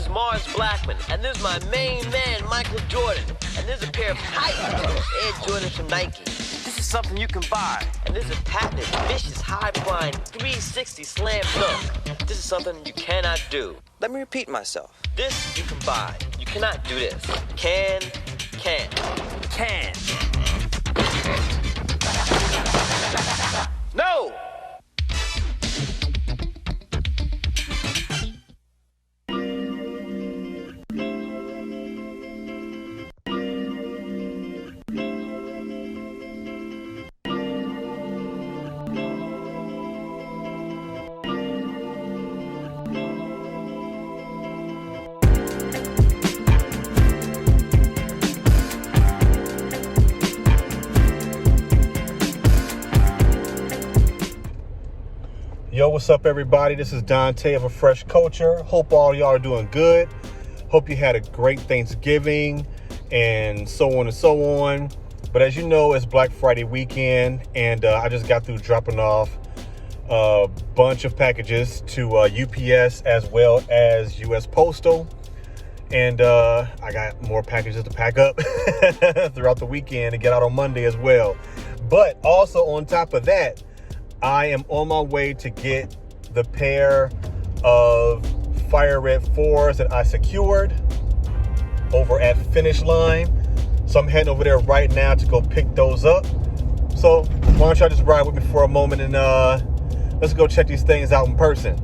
is Mars Blackman, and this is my main man, Michael Jordan. And this is a pair of tight Air Jordans from Nike. This is something you can buy. And this is a patented, vicious, high-flying, 360 slam dunk. This is something you cannot do. Let me repeat myself. This you can buy. You cannot do this. Can. No! Yo, what's up, everybody? This is Dante of A Fresh Culture. Hope all y'all are doing good. Hope you had a great Thanksgiving and so on and so on. But as you know, it's Black Friday weekend, and I just got through dropping off a bunch of packages to UPS as well as US Postal. And I got more packages to pack up throughout the weekend and get out on Monday as well. But also on top of that, I am on my way to get the pair of Fire Red 4s that I secured over at Finish Line. So I'm heading over there right now to go pick those up. So why don't y'all just ride with me for a moment and let's go check these things out in person.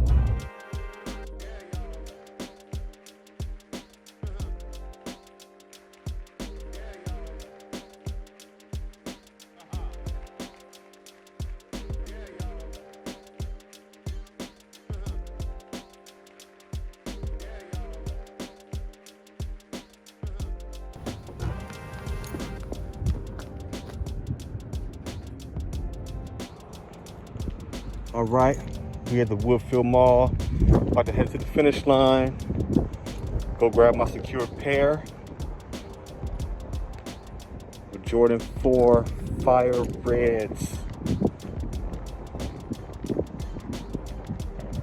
All right, we at the Woodfield Mall, about to head to the Finish Line, go grab my secured pair with Jordan 4 Fire Reds.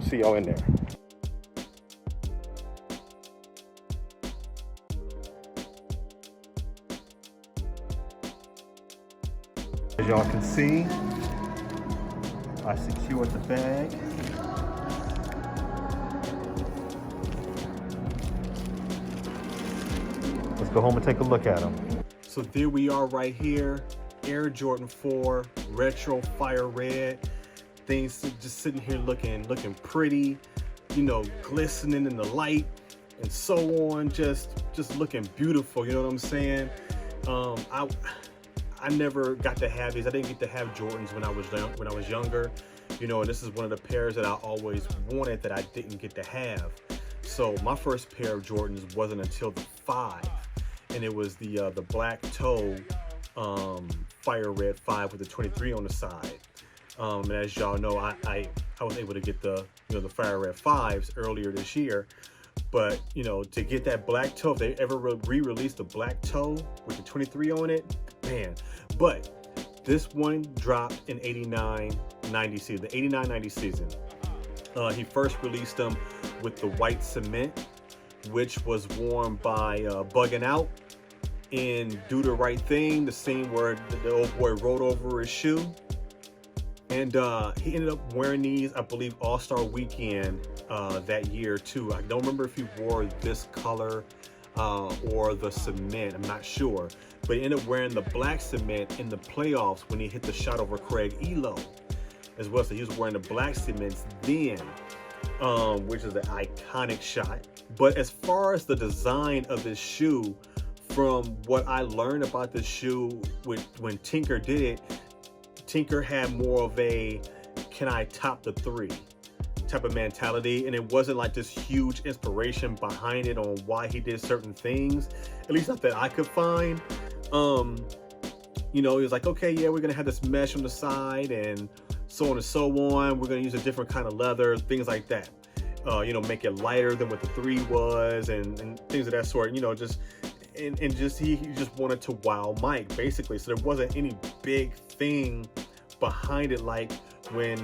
See y'all in there. As y'all can see, I secured the bag. Let's go home and take a look at them. So there we are right here. Air Jordan 4 Retro Fire Red. Things just sitting here looking pretty, you know, glistening in the light and so on. Just looking beautiful, you know what I'm saying? I never got to have these. I didn't get to have Jordans when I was younger, you know, and this is one of the pairs that I always wanted that I didn't get to have. So my first pair of Jordans wasn't until the 5, and it was the black toe Fire Red 5 with the 23 on the side. And as y'all know, I was able to get the Fire Red 5s earlier this year. But, you know, to get that black toe, if they ever re-released the black toe with the 23 on it, man. But this one dropped in 89-90 season, the 89-90 season. He first released them with the white cement, which was worn by Bugging Out in Do the Right Thing, the scene where the old boy rode over his shoe. And he ended up wearing these, I believe, All-Star Weekend that year too. I don't remember if he wore this color or the cement, I'm not sure. But he ended up wearing the black cement in the playoffs when he hit the shot over Craig Elo as well. So he was wearing the black cements then, which is an iconic shot. But as far as the design of this shoe, from what I learned about this shoe when Tinker did it, Tinker had more of a can I top the 3 type of mentality, and it wasn't like this huge inspiration behind it on why he did certain things, at least not that I could find. You know, he was like, okay, yeah, we're gonna have this mesh on the side and so on and so on. We're gonna use a different kind of leather, things like that. You know, make it lighter than what the 3 was and things of that sort, you know, he just wanted to wow Mike, basically. So there wasn't any big thing behind it like when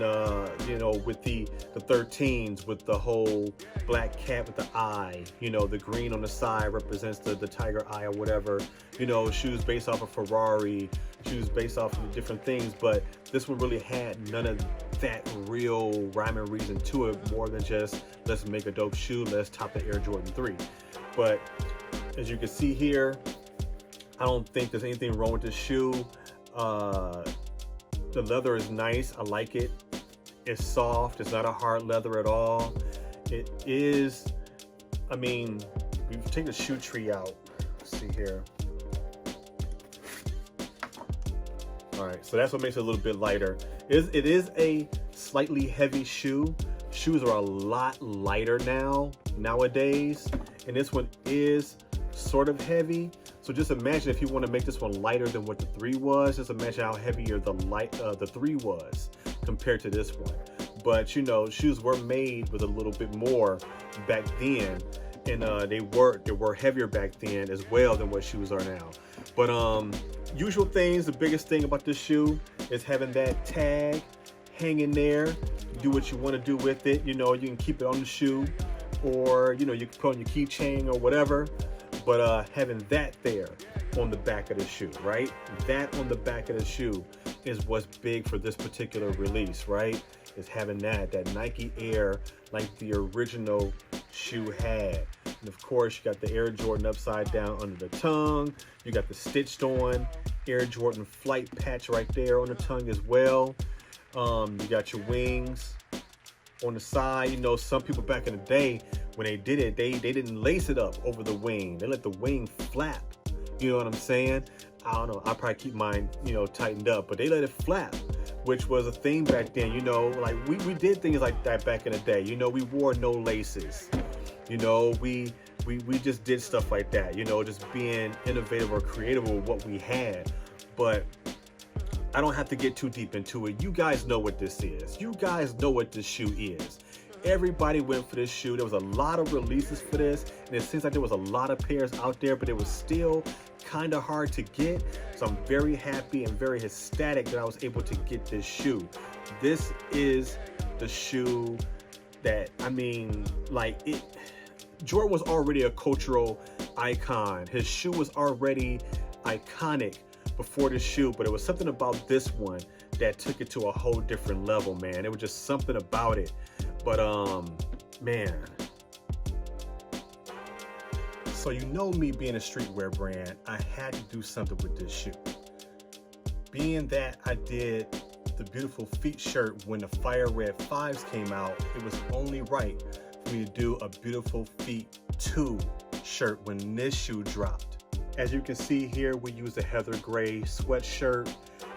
you know, with the 13s, with the whole black cat with the eye, you know, the green on the side represents the tiger eye or whatever, you know, shoes based off of Ferrari, shoes based off of different things. But this one really had none of that real rhyme and reason to it, more than just let's make a dope shoe, let's top the Air Jordan 3. But as you can see here, I don't think there's anything wrong with this shoe. The leather is nice. I like it. It's soft. It's not a hard leather at all. It is, I mean, you take the shoe tree out. Let's see here. All right, so that's what makes it a little bit lighter. It is a slightly heavy shoe. Shoes are a lot lighter nowadays, and this one is sort of heavy. So just imagine if you want to make this one lighter than what the 3 was, just imagine how heavier the 3 was compared to this one. But you know, shoes were made with a little bit more back then, and they were heavier back then as well than what shoes are now. But usual things, the biggest thing about this shoe is having that tag hanging there. Do what you want to do with it. You know, you can keep it on the shoe, or you know, you can put on your keychain or whatever. But having that there on the back of the shoe, right? That on the back of the shoe is what's big for this particular release, right? Is having that Nike Air like the original shoe had. And of course, you got the Air Jordan upside down under the tongue. You got the stitched on Air Jordan flight patch right there on the tongue as well. You got your wings on the side. You know, some people back in the day, when they did it, they didn't lace it up over the wing. They let the wing flap. You know what I'm saying? I don't know. I probably keep mine, you know, tightened up, but they let it flap, which was a thing back then. You know, like we did things like that back in the day. You know, we wore no laces. You know, we just did stuff like that. You know, just being innovative or creative with what we had. But I don't have to get too deep into it. You guys know what this is. You guys know what this shoe is. Everybody went for this shoe. There was a lot of releases for this, and it seems like there was a lot of pairs out there, but it was still kind of hard to get. So I'm very happy and very ecstatic that I was able to get this shoe. This is the shoe that, I mean, like, Jordan was already a cultural icon. His shoe was already iconic before the shoe, but it was something about this one that took it to a whole different level, man. It was just something about it. But man, so you know me being a streetwear brand, I had to do something with this shoe. Being that I did the beautiful feet shirt when the Fire Red 5s came out, it was only right for me to do a beautiful feet 2 shirt when this shoe dropped. As you can see here, we used a heather gray sweatshirt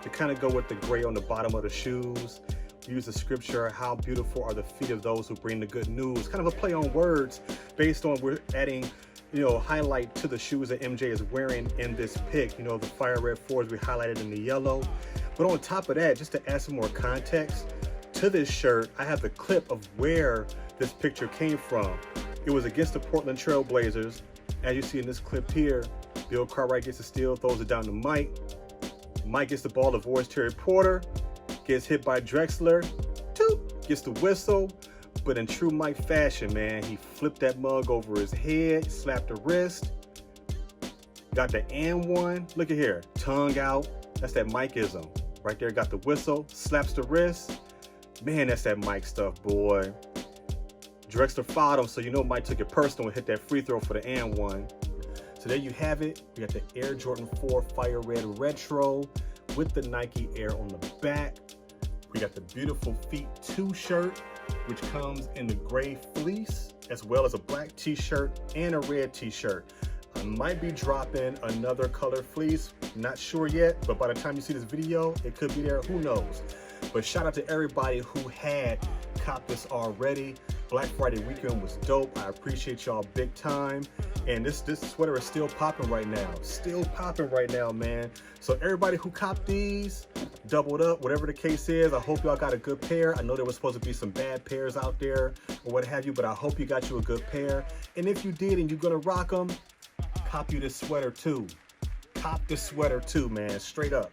to kind of go with the gray on the bottom of the shoes. We use the scripture, how beautiful are the feet of those who bring the good news. Kind of a play on words based on we're adding, you know, highlight to the shoes that MJ is wearing in this pic. You know, the Fire Red 4s we highlighted in the yellow. But on top of that, just to add some more context to this shirt, I have the clip of where this picture came from. It was against the Portland Trail Blazers. As you see in this clip here, Bill Cartwright gets the steal, throws it down to Mike. Mike gets the ball to Voice Terry Porter, gets hit by Drexler, toot, gets the whistle. But in true Mike fashion, man, he flipped that mug over his head, slapped the wrist, got the and one. Look at here, tongue out. That's that Mikeism. Right there, got the whistle, slaps the wrist. Man, that's that Mike stuff, boy. Drexler fouled him, so you know Mike took it personal and hit that free throw for the and one. So there you have it. We got the Air Jordan 4 Fire Red Retro with the Nike Air on the back. We got the beautiful Feet 2 shirt, which comes in the gray fleece, as well as a black t-shirt and a red t-shirt. I might be dropping another color fleece, not sure yet, but by the time you see this video, it could be there, who knows. But shout out to everybody who had copped this already. Black Friday weekend was dope. I appreciate y'all big time. And this sweater is still popping right now. Still popping right now, man. So everybody who copped these, doubled up, whatever the case is, I hope y'all got a good pair. I know there was supposed to be some bad pairs out there or what have you, but I hope you got you a good pair. And if you did and you're gonna rock them, cop you this sweater too. Cop this sweater too, man, straight up.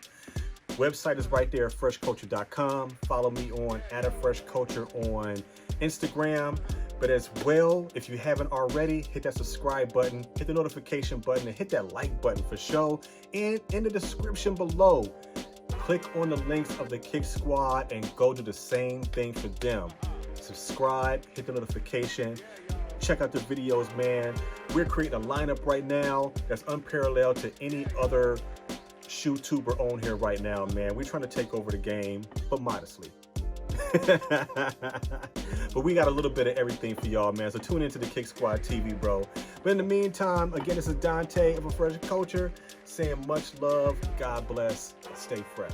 Website is right there, freshculture.com. Follow me on @freshculture on Instagram. But as well, if you haven't already, hit that subscribe button, hit the notification button, and hit that like button for show. And in the description below, click on the links of the Kik Squad and go do the same thing for them. Subscribe, hit the notification, check out the videos, man. We're creating a lineup right now that's unparalleled to any other shoe tuber on here right now, man. We're trying to take over the game, but modestly. But we got a little bit of everything for y'all, man. So tune into the Kik Squad TV, bro. But in the meantime, again, this is Dante of A Fresh Culture saying much love, God bless, stay fresh.